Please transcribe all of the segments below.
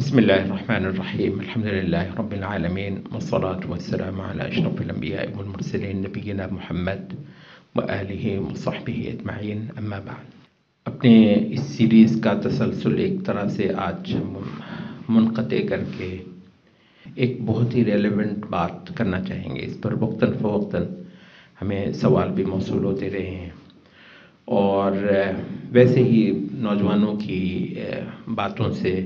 بسم الله الرحمن الرحيم الحمد لله رب العالمين والصلاة والسلام على أشرف الأنبياء والمرسلين نبينا محمد وآلہ وصحبہ اجمعین اما بعد۔ اپنے اس سیریز کا تسلسل ایک طرح سے آج منقطع کر کے ایک بہت ہی ریلیونٹ بات کرنا چاہیں گے۔ اس پر وقتاً فوقتاً ہمیں سوال بھی موصول ہوتے رہے ہیں اور ویسے ہی نوجوانوں کی باتوں سے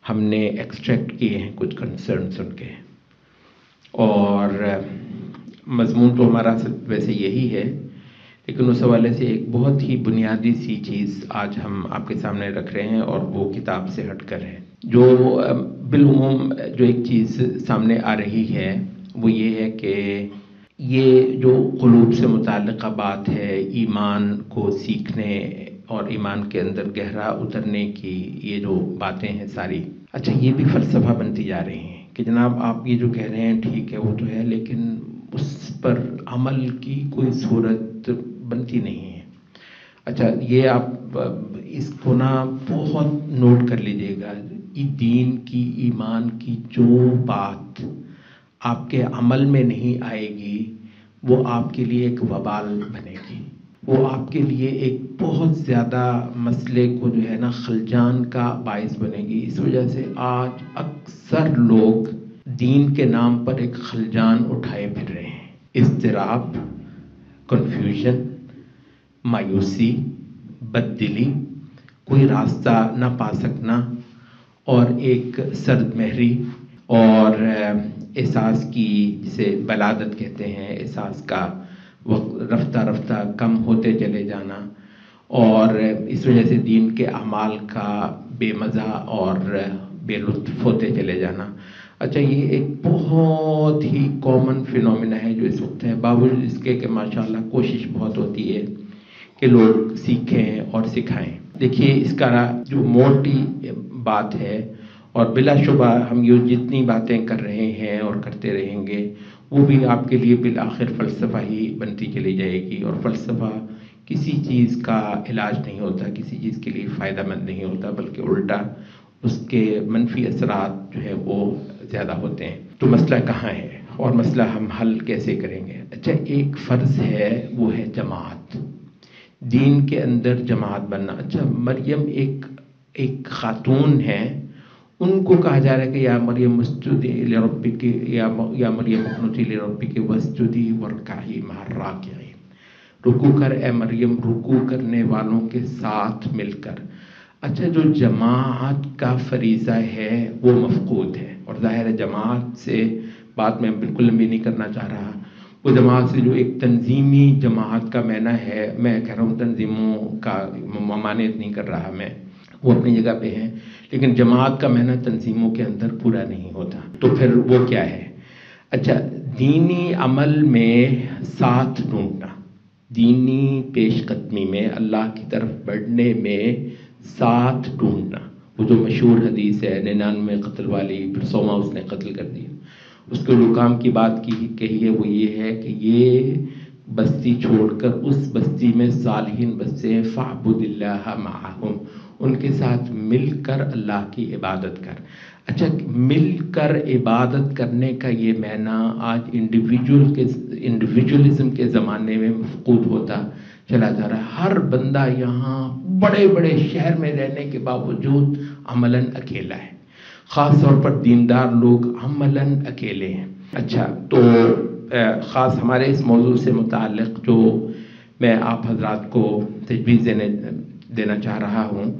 ہم نے ایکسٹریکٹ کیے ہیں کچھ کنسرنس ان کے، اور مضمون تو ہمارا ویسے یہی ہے، لیکن اس حوالے سے ایک بہت ہی بنیادی سی چیز آج ہم آپ کے سامنے رکھ رہے ہیں، اور وہ کتاب سے ہٹ کر ہے۔ جو بالعموم جو ایک چیز سامنے آ رہی ہے وہ یہ ہے کہ یہ جو قلوب سے متعلقہ بات ہے، ایمان کو سیکھنے اور ایمان کے اندر گہرا اترنے کی یہ جو باتیں ہیں ساری، اچھا یہ بھی فلسفہ بنتی جا رہی ہیں کہ جناب آپ یہ جو کہہ رہے ہیں ٹھیک ہے وہ تو ہے، لیکن اس پر عمل کی کوئی صورت بنتی نہیں ہے۔ اچھا یہ آپ اس کو نا بہت نوٹ کر لیجئے گا، دین کی ایمان کی جو بات آپ کے عمل میں نہیں آئے گی وہ آپ کے لیے ایک وبال بنے گی، وہ آپ کے لیے ایک بہت زیادہ مسئلے کو جو ہے نا خلجان کا باعث بنے گی۔ اس وجہ سے آج اکثر لوگ دین کے نام پر ایک خلجان اٹھائے پھر رہے ہیں، اضطراب، کنفیوژن، مایوسی، بددلی، کوئی راستہ نہ پا سکنا، اور ایک سرد مہری اور احساس کی جسے بلادت کہتے ہیں، احساس کا وقت رفتہ رفتہ کم ہوتے چلے جانا، اور اس وجہ سے دین کے اعمال کا بے مزہ اور بے لطف ہوتے چلے جانا۔ اچھا یہ ایک بہت ہی کامن فینومینا ہے جو اس وقت ہے، باوجود اس کے کہ ماشاءاللہ کوشش بہت ہوتی ہے کہ لوگ سیکھیں اور سکھائیں۔ دیکھیے اس کا جو موٹی بات ہے، اور بلا شبہ ہم یہ جتنی باتیں کر رہے ہیں اور کرتے رہیں گے وہ بھی آپ کے لیے بالآخر فلسفہ ہی بنتی چلی جائے گی، اور فلسفہ کسی چیز کا علاج نہیں ہوتا، کسی چیز کے لیے فائدہ مند نہیں ہوتا، بلکہ الٹا اس کے منفی اثرات جو ہے وہ زیادہ ہوتے ہیں۔ تو مسئلہ کہاں ہے اور مسئلہ ہم حل کیسے کریں گے؟ اچھا ایک فرض ہے وہ ہے جماعت، دین کے اندر جماعت بننا۔ اچھا مریم ایک خاتون ہے، ان کو کہا جا رہا ہے کہ یا مریم اسجدی لربک، یا مریم اقنتی لربک واسجدی وارکعی مع الراکعین، رکوع کر اے مریم رکوع کرنے والوں کے ساتھ مل کر۔ اچھا جو جماعت کا فریضہ ہے وہ مفقود ہے، اور ظاہر ہے جماعت سے بات میں بالکل لمبی نہیں کرنا چاہ رہا، وہ جماعت سے جو ایک تنظیمی جماعت کا معنی ہے، میں کہہ رہا ہوں تنظیموں کا ممانعت نہیں کر رہا میں، وہ اپنی جگہ پہ ہیں، لیکن جماعت کا معنی تنظیموں کے اندر پورا نہیں ہوتا، تو پھر وہ کیا ہے؟ اچھا دینی عمل میں ساتھ ڈھونڈنا، دینی پیش قدمی میں اللہ کی طرف بڑھنے میں ساتھ ڈھونڈنا، وہ جو مشہور حدیث ہے 99 قتل والی، پھر 100واں اس نے قتل کر دیا، اس کے جو کام کی بات کہی ہے وہ یہ ہے کہ یہ بستی چھوڑ کر اس بستی میں صالحین بستے ہیں، فاعبد اللہ معہم، ان کے ساتھ مل کر اللہ کی عبادت کر۔ اچھا مل کر عبادت کرنے کا یہ معنی آج انڈیویجولزم کے زمانے میں مفقود ہوتا چلا جا رہا ہے۔ ہر بندہ یہاں بڑے بڑے شہر میں رہنے کے باوجود عملاً اکیلا ہے، خاص طور پر دیندار لوگ عملاً اکیلے ہیں۔ اچھا تو خاص ہمارے اس موضوع سے متعلق جو میں آپ حضرات کو تجویز دینا چاہ رہا ہوں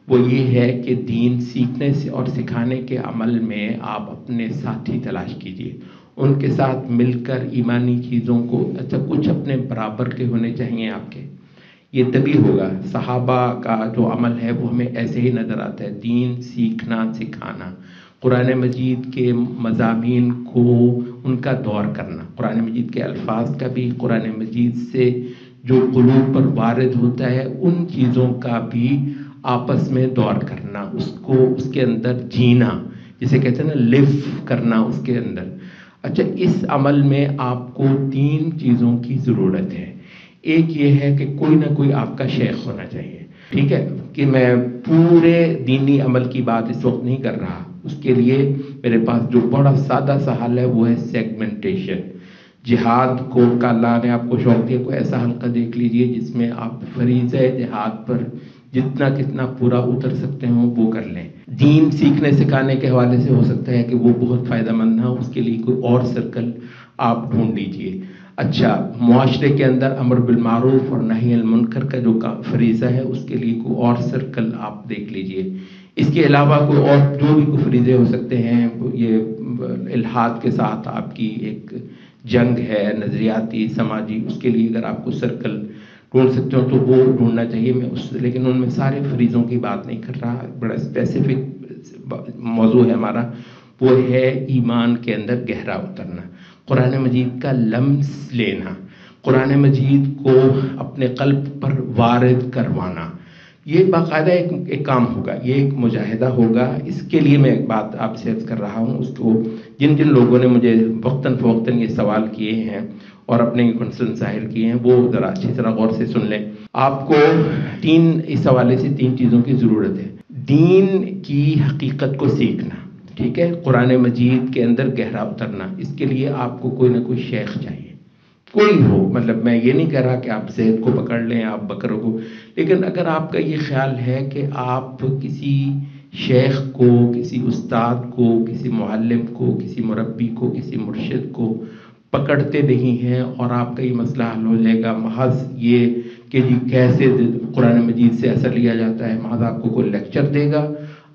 وہ یہ ہے کہ دین سیکھنے سے اور سکھانے کے عمل میں آپ اپنے ساتھی تلاش کیجئے، ان کے ساتھ مل کر ایمانی چیزوں کو، اچھا کچھ اپنے برابر کے ہونے چاہیے آپ کے، یہ تبھی ہوگا۔ صحابہ کا جو عمل ہے وہ ہمیں ایسے ہی نظر آتا ہے، دین سیکھنا سکھانا، قرآن مجید کے مضامین کو ان کا دور کرنا، قرآن مجید کے الفاظ کا بھی، قرآن مجید سے جو قلوب پر وارد ہوتا ہے ان چیزوں کا بھی آپس میں دور کرنا، اس کو اس کے اندر جینا، جسے کہتے ہیں نا لیو کرنا اس کے اندر۔ اچھا اس عمل میں آپ کو 3 چیزوں کی ضرورت ہے۔ ایک یہ ہے کہ کوئی نہ کوئی آپ کا شیخ ہونا چاہیے، ٹھیک ہے، کہ میں پورے دینی عمل کی بات اس وقت نہیں کر رہا، اس کے لیے میرے پاس جو بڑا سادہ سا حل ہے وہ ہے سیگمنٹیشن. جہاد کو کا اللہ نے آپ کو شوق دیا، کوئی ایسا حلقہ دیکھ لیجئے جس میں آپ فریضہ جہاد پر جتنا کتنا پورا اتر سکتے ہیں وہ کر لیں. دین سیکھنے سکھانے کے حوالے سے ہو سکتا ہے کہ وہ بہت فائدہ مند نہ ہو، اس کے لیے کوئی اور سرکل آپ ڈھونڈ لیجئے. اچھا، معاشرے کے اندر امر بالمعروف اور نہی عن المنکر کا جو فریضہ ہے اس کے لیے کوئی اور سرکل آپ دیکھ لیجئے. اس کے علاوہ کوئی اور جو بھی کوئی فریضے ہو سکتے ہیں، یہ الحاد کے ساتھ آپ کی ایک جنگ ہے نظریاتی سماجی، اس کے لیے اگر آپ کو سرکل ڈھونڈ سکتے ہو تو وہ ڈھونڈنا چاہیے. لیکن ان میں سارے فریضوں کی بات نہیں کر رہا، بڑا اسپیسیفک موضوع ہے ہمارا، وہ ہے ایمان کے اندر گہرا اترنا، قرآن مجید کا لمس لینا، قرآن مجید کو اپنے قلب پر وارد کروانا. یہ باقاعدہ ایک کام ہوگا، یہ ایک مجاہدہ ہوگا. اس کے لیے میں ایک بات آپ سے عرض کر رہا ہوں، اس کو جن لوگوں نے مجھے وقتاً فوقتاً یہ سوال کیے ہیں اور اپنے کنسرن ظاہر کیے ہیں وہ ذرا اچھی طرح غور سے سن لیں. آپ کو اس حوالے سے 3 چیزوں کی ضرورت ہے. دین کی حقیقت کو سیکھنا، ٹھیک ہے، قرآن مجید کے اندر گہرا اترنا. اس کے لیے آپ کو کوئی نہ کوئی شیخ چاہیے، کوئی ہو. مطلب میں یہ نہیں کہہ رہا کہ آپ زید کو پکڑ لیں، آپ بکر کو، لیکن اگر آپ کا یہ خیال ہے کہ آپ کسی شیخ کو، کسی استاد کو، کسی معلم کو، کسی مربی کو، کسی مرشد کو پکڑتے نہیں ہیں اور آپ کا یہ مسئلہ حل ہو جائے گا محض یہ کہ جی کیسے قرآن مجید سے اثر لیا جاتا ہے، محض آپ کو کوئی لیکچر دے گا،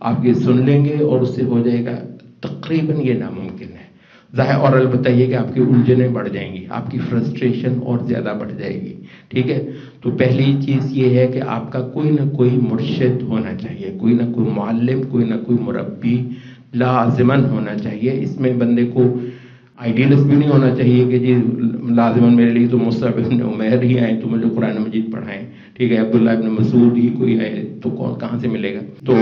آپ یہ سن لیں گے اور اس سے ہو جائے گا، تقریباً یہ ناممکن ہے. ظاہر اور البتہ یہ کہ آپ کی الجھنیں بڑھ جائیں گی، آپ کی فرسٹریشن اور زیادہ بڑھ جائے گی. ٹھیک ہے، تو پہلی چیز یہ ہے کہ آپ کا کوئی نہ کوئی مرشد ہونا چاہیے، کوئی نہ کوئی معلم، کوئی نہ کوئی مربی لازماً ہونا چاہیے. اس میں بندے کو آئیڈیلسٹ بھی نہیں ہونا چاہیے کہ جی لازماً میرے لیے تو مصعب ابن عمیر ہی آئیں تو مجھے قرآن مجید پڑھائیں، ٹھیک ہے، عبداللہ ابن مسعود ہی کوئی آئے تو کہاں سے ملے گا. تو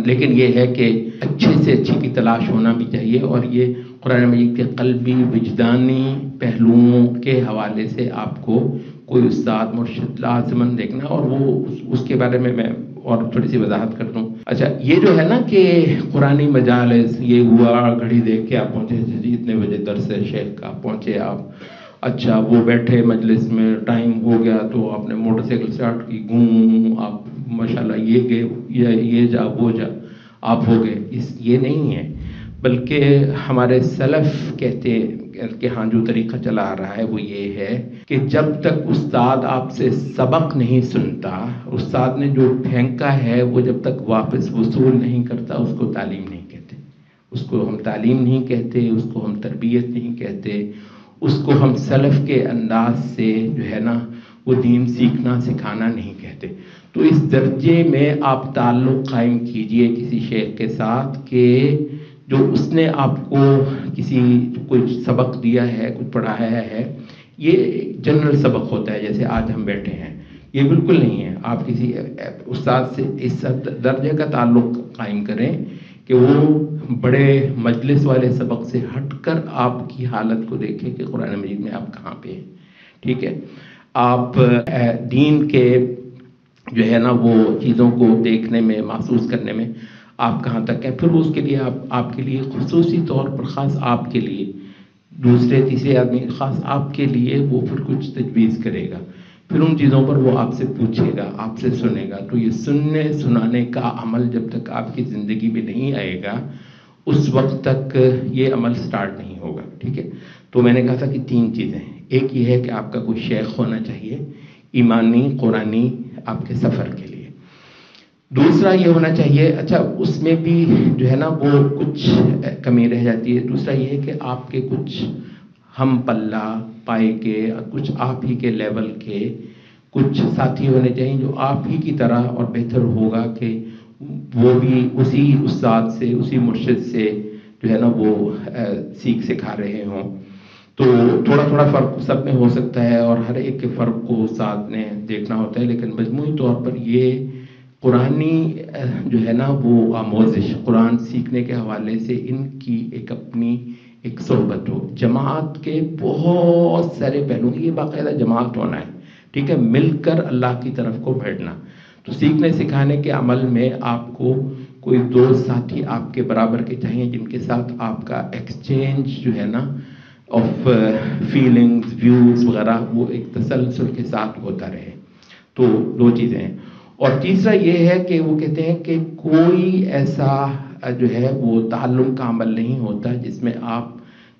لیکن یہ ہے کہ اچھے سے اچھی کی تلاش ہونا بھی چاہیے، اور یہ قرآن مجید کے قلبی وجدانی پہلوؤں کے حوالے سے آپ کو کوئی استاد مرشد لازماً دیکھنا. اور وہ اس کے بارے میں اور تھوڑی سی وضاحت کر دوں. اچھا، یہ جو ہے نا کہ قرآنی مجالس، یہ ہوا گھڑی دیکھ کے آپ پہنچے جی اتنے بجے درس ہے شیخ کا، پہنچے آپ، اچھا وہ بیٹھے مجلس میں، ٹائم ہو گیا تو آپ نے موٹر سائیکل اسٹارٹ کی، گوں آپ ماشاءاللہ یہ گئے، یہ جا وہ جا، آپ ہو گئے. یہ نہیں ہے، بلکہ ہمارے سلف کہتے کہ ہاں جو طریقہ چلا آ رہا ہے وہ یہ ہے کہ جب تک استاد آپ سے سبق نہیں سنتا، استاد نے جو پھینکا ہے وہ جب تک واپس وصول نہیں کرتا اس کو تعلیم نہیں کہتے. اس کو ہم تعلیم نہیں کہتے، اس کو ہم تربیت نہیں کہتے، اس کو ہم سلف کے انداز سے جو ہے نا وہ دین سیکھنا سکھانا نہیں کہتے. تو اس درجے میں آپ تعلق قائم کیجئے کسی شیخ کے ساتھ کہ جو اس نے آپ کو کوئی سبق دیا ہے، کچھ پڑھایا ہے. یہ جنرل سبق ہوتا ہے، جیسے آج ہم بیٹھے ہیں، یہ بالکل نہیں ہے. آپ کسی استاد سے اس درجے کا تعلق قائم کریں کہ وہ بڑے مجلس والے سبق سے ہٹ کر آپ کی حالت کو دیکھیں کہ قرآن مجید میں آپ کہاں پہ ہیں. ٹھیک ہے، آپ دین کے جو ہے نا وہ چیزوں کو دیکھنے میں، محسوس کرنے میں آپ کہاں تک ہیں. پھر اس کے لیے آپ کے لیے خصوصی طور پر خاص آپ کے لیے، دوسرے تیسرے آدمی خاص آپ کے لیے وہ پھر کچھ تجویز کرے گا. پھر ان چیزوں پر وہ آپ سے پوچھے گا، آپ سے سنے گا. تو یہ سننے سنانے کا عمل جب تک آپ کی زندگی میں نہیں آئے گا اس وقت تک یہ عمل سٹارٹ نہیں ہوگا. ٹھیک ہے، تو میں نے کہا تھا کہ 3 چیزیں. ایک یہ ہے کہ آپ کا کوئی شیخ ہونا چاہیے ایمانی قرآنی آپ کے سفر کے لیے. دوسرا یہ ہونا چاہیے، اچھا اس میں بھی جو ہے نا وہ کچھ کمی رہ جاتی ہے. دوسرا یہ ہے کہ آپ کے کچھ ہم پلہ پائے کے، کچھ آپ ہی کے لیول کے کچھ ساتھی ہونے چاہیے جو آپ ہی کی طرح، اور بہتر ہوگا کہ وہ بھی اسی استاد سے، اسی مرشد سے جو ہے نا وہ سیکھ سکھا رہے ہوں. تو تھوڑا تھوڑا فرق سب میں ہو سکتا ہے اور ہر ایک کے فرق کو استاد نے دیکھنا ہوتا ہے، لیکن مجموعی طور پر یہ قرآنی جو ہے نا وہ آموزش، قرآن سیکھنے کے حوالے سے ان کی ایک اپنی ایک صحبت ہو. جماعت کے بہت سارے پہلو، یہ باقاعدہ جماعت ہونا ہے. ٹھیک ہے، مل کر اللہ کی طرف کو بڑھنا. تو سیکھنے سکھانے کے عمل میں آپ کو کوئی دوست ساتھی آپ کے برابر کے چاہیے جن کے ساتھ آپ کا ایکسچینج جو ہے نا آف فیلنگز ویوز وغیرہ وہ ایک تسلسل کے ساتھ ہوتا رہے. تو دو چیزیں ہیں. اور تیسرا یہ ہے کہ وہ کہتے ہیں کہ کوئی ایسا جو ہے وہ تعلم کا عمل نہیں ہوتا جس میں آپ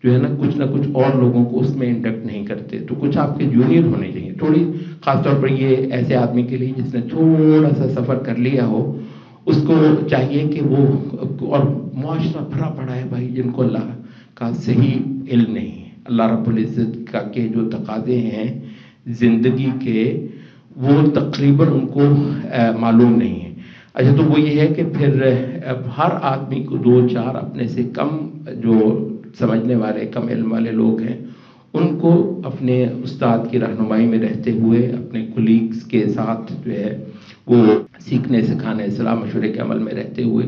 جو ہے نا کچھ اور لوگوں کو اس میں انڈکٹ نہیں کرتے. تو کچھ آپ کے جونیئر ہونے چاہیے تھوڑی، خاص طور پر یہ ایسے آدمی کے لیے جس نے تھوڑا سا سفر کر لیا ہو، اس کو چاہیے کہ وہ، اور معاشرہ بھرا پڑا ہے بھائی جن کو اللہ کا صحیح علم نہیں ہے، اللہ رب العزت کا کے جو تقاضے ہیں زندگی کے وہ تقریباً ان کو معلوم نہیں ہے. اچھا تو وہ یہ ہے کہ پھر ہر آدمی کو 2-4 اپنے سے کم جو سمجھنے والے کم علم والے لوگ ہیں ان کو اپنے استاد کی رہنمائی میں رہتے ہوئے اپنے کولیگز کے ساتھ جو ہے وہ سیکھنے سکھانے صلاح مشورے کے عمل میں رہتے ہوئے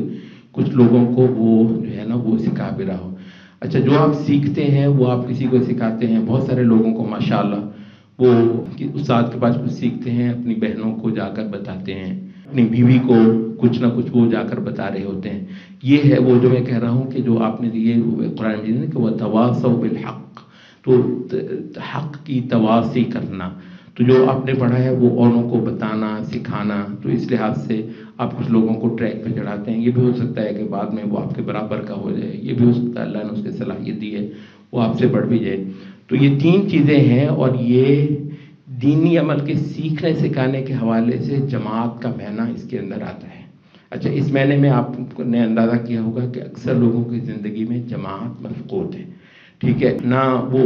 کچھ لوگوں کو وہ جو ہے نا وہ سکھا بھی رہا ہو. اچھا جو آپ سیکھتے ہیں وہ آپ کسی کو سکھاتے ہیں. بہت سارے لوگوں کو ماشاءاللہ وہ استاد کے پاس کچھ سیکھتے ہیں، اپنی بہنوں کو جا کر بتاتے ہیں، اپنی بیوی کو کچھ نہ کچھ وہ جا کر بتا رہے ہوتے ہیں. یہ ہے وہ جو میں کہہ رہا ہوں کہ جو آپ نے یہ قرآن مجید میں کہ وہ تواصوا بالحق، تو حق کی تواصی کرنا، تو جو آپ نے پڑھا ہے وہ اوروں کو بتانا سکھانا. تو اس لحاظ سے آپ کچھ لوگوں کو ٹریک پہ چڑھاتے ہیں. یہ بھی ہو سکتا ہے کہ بعد میں وہ آپ کے برابر کا ہو جائے، یہ بھی ہو سکتا ہے اللہ نے اس کے صلاحیت دی ہے وہ آپ سے بڑھ بھی جائے. تو یہ 3 چیزیں ہیں، اور یہ دینی عمل کے سیکھنے سکھانے کے حوالے سے جماعت کا معنی اس کے اندر آتا ہے. اچھا اس معنی میں آپ نے اندازہ کیا ہوگا کہ اکثر لوگوں کی زندگی میں جماعت مفقود ہے. ٹھیک ہے نہ وہ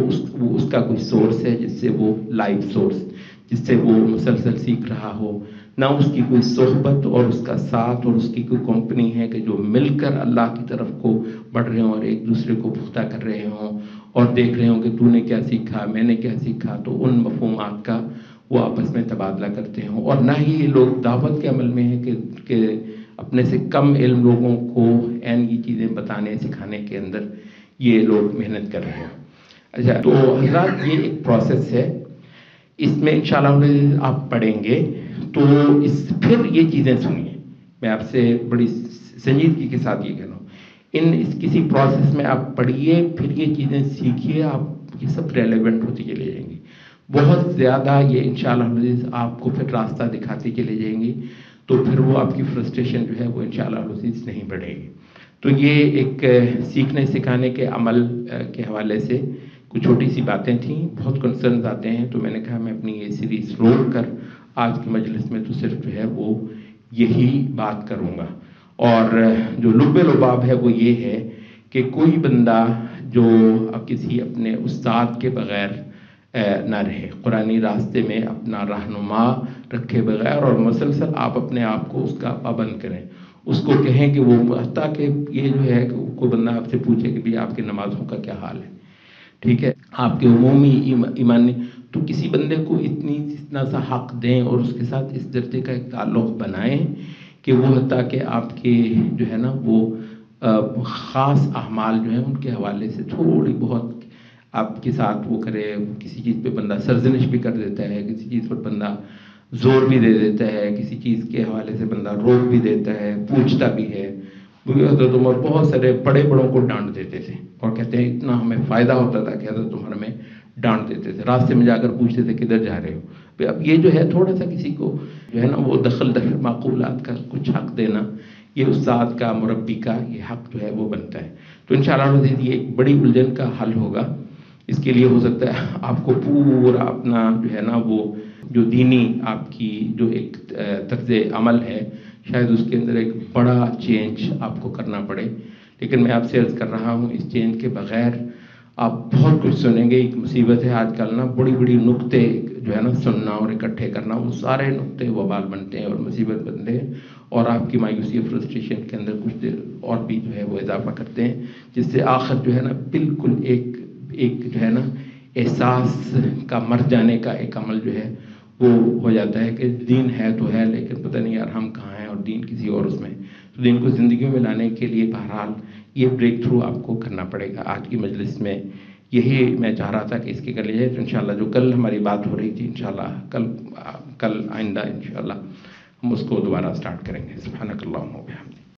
اس کا کوئی سورس ہے جس سے وہ لائف سورس جس سے وہ مسلسل سیکھ رہا ہو، نہ اس کی کوئی صحبت اور اس کا ساتھ اور اس کی کوئی کمپنی ہے کہ جو مل کر اللہ کی طرف کو بڑھ رہے ہوں اور ایک دوسرے کو پختہ کر رہے ہوں اور دیکھ رہے ہوں کہ تو نے کیا سیکھا میں نے کیا سیکھا، تو ان مفہومات کا وہ آپس میں تبادلہ کرتے ہوں. اور نہ ہی یہ لوگ دعوت کے عمل میں ہیں کہ اپنے سے کم علم لوگوں کو عین یہ چیزیں بتانے سکھانے کے اندر یہ لوگ محنت کر رہے ہیں. اچھا تو حضرات یہ ایک پروسیس ہے، اس میں انشاءاللہ آپ پڑھیں گے تو پھر یہ چیزیں سنیے. میں آپ سے بڑی سنجیدگی کے ساتھ یہ کہہ رہا ہوں، کسی پروسیس میں آپ پڑھیے، پھر یہ چیزیں سیکھیے، آپ یہ سب ریلیونٹ ہوتی چلی جائیں گی. بہت زیادہ یہ انشاءاللہ آپ کو پھر راستہ دکھاتی چلی جائیں گی، تو پھر وہ آپ کی فرسٹریشن جو ہے وہ انشاءاللہ نہیں بڑھے گی. تو یہ ایک سیکھنے سکھانے کے عمل کے حوالے سے کچھ چھوٹی سی باتیں تھیں. بہت کنسرنز آتے ہیں، تو میں نے کہا میں اپنی یہ سیریز روک کر آج کی مجلس میں تو صرف جو ہے وہ یہی بات کروں گا. اور جو لب لباب ہے وہ یہ ہے کہ کوئی بندہ جو کسی اپنے استاد کے بغیر نہ رہے، قرآنی راستے میں اپنا رہنما رکھے بغیر، اور مسلسل آپ اپنے آپ کو اس کا پابند کریں. اس کو کہیں کہ وہ حتیٰ کہ یہ جو ہے کہ کوئی بندہ آپ سے پوچھے کہ بھی آپ کی نمازوں کا کیا حال ہے، ٹھیک ہے، آپ کے عمومی ایمانی، تو کسی بندے کو اتنا سا حق دیں اور اس کے ساتھ اس درجے کا ایک تعلق بنائیں کہ وہ حتیٰ کہ آپ کے جو ہے نا وہ خاص اعمال جو ہیں ان کے حوالے سے تھوڑی بہت آپ کے ساتھ وہ کرے. کسی چیز پہ بندہ سرزنش بھی کر دیتا ہے، کسی چیز پر بندہ زور بھی دے دیتا ہے، کسی چیز کے حوالے سے بندہ روک بھی دیتا ہے، پوچھتا بھی ہے. حضرت عمر بہت سارے بڑے بڑوں کو ڈانٹ دیتے تھے اور کہتے ہیں اتنا ہمیں فائدہ ہوتا تھا کہ حضرت عمر ہمیں ڈانٹ دیتے تھے، راستے میں جا کر پوچھتے تھے کدھر جا رہے ہو. اب یہ جو ہے تھوڑا سا کسی کو جو ہے نا وہ دخل معقولات کا کچھ حق دینا، یہ استاد کا مربی کا یہ حق جو ہے وہ بنتا ہے. تو انشاءاللہ یہ ایک بڑی الجھن کا حل ہوگا. اس کے لیے ہو سکتا ہے آپ کو پورا اپنا جو ہے نا وہ جو دینی آپ کی جو ایک طرز عمل ہے شاید اس کے اندر ایک بڑا چینج آپ کو کرنا پڑے. لیکن میں آپ سے عرض کر رہا ہوں اس چینج کے بغیر آپ بہت کچھ سنیں گے. ایک مصیبت ہے آج کل نا، بڑی بڑی نقطے جو ہے نا سننا اور اکٹھے کرنا، وہ سارے نقطے وبال بنتے ہیں اور مصیبت بنتے ہیں اور آپ کی مایوسی اور فرسٹریشن کے اندر کچھ دیر اور بھی جو ہے وہ اضافہ کرتے ہیں، جس سے آخر جو ہے نا بالکل ایک جو ہے نا احساس کا مر جانے کا ایک عمل جو ہے وہ ہو جاتا ہے کہ دین ہے تو ہے لیکن پتہ نہیں یار ہم کہاں ہیں اور دین کسی اور اس میں. تو دین کو زندگیوں میں لانے کے لیے بہرحال یہ بریک تھرو آپ کو کرنا پڑے گا. آج کی مجلس میں یہی میں چاہ رہا تھا کہ اس کی کر لی جائے. تو انشاءاللہ جو کل ہماری بات ہو رہی تھی انشاءاللہ کل آئندہ انشاءاللہ ہم اس کو دوبارہ سٹارٹ کریں گے. سبحانک اللہم و بحمدک.